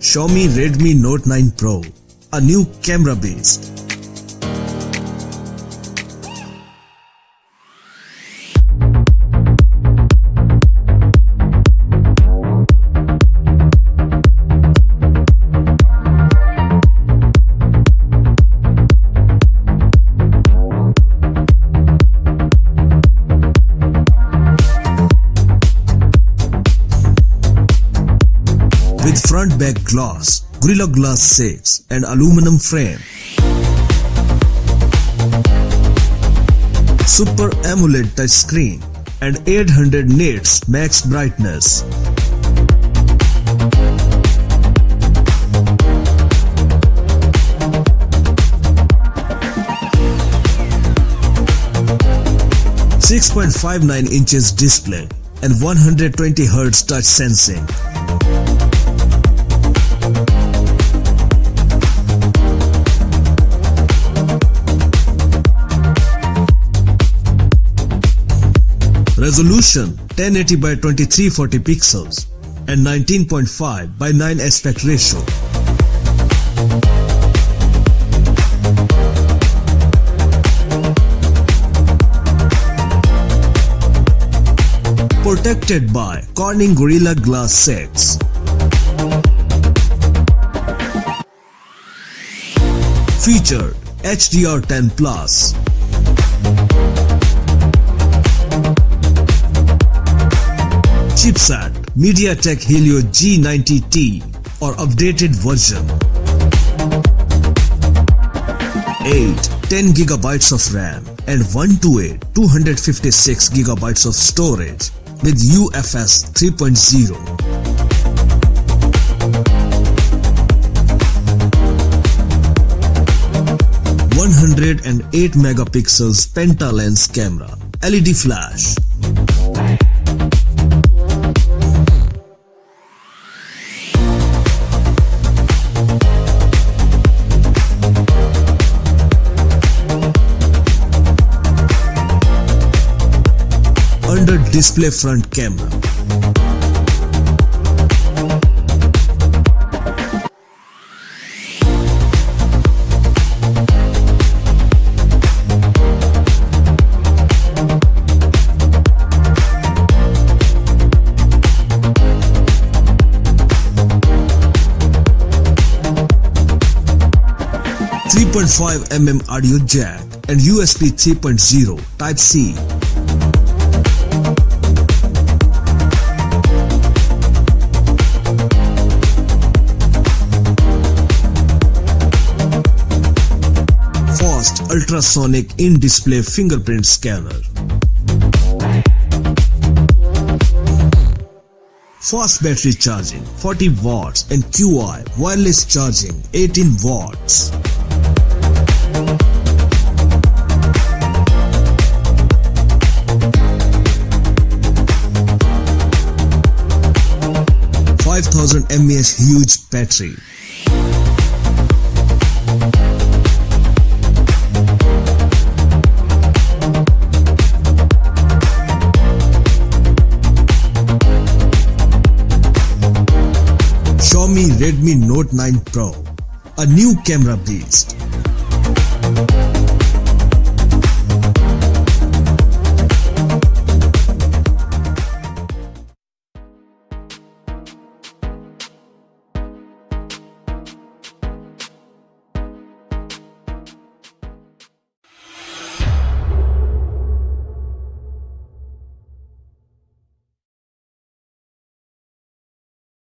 Xiaomi Redmi Note 9 Pro, a new camera beast. With front back glass, Gorilla Glass 6 and aluminum frame. Super AMOLED touchscreen and 800 nits max brightness. (6.59 inches) display and 120 Hz touch sensing. Resolution 1080 by 2340 pixels and 19.5 by 9 aspect ratio. Protected by Corning Gorilla Glass 6. Featured HDR10 Plus. Chipset MediaTek Helio G90T or updated version. 10 GB of RAM and 128 256 GB of storage with UFS 3.0. (108 megapixels penta-lens camera, LED flash). Under display front camera. (3.5 mm audio jack and USB 3.0 Type-C). Fast ultrasonic in-display fingerprint scanner. Fast battery charging 40 watts and QI wireless charging 18 watts. (5000 mAh huge battery). Xiaomi Redmi Note 9 Pro, a new camera beast.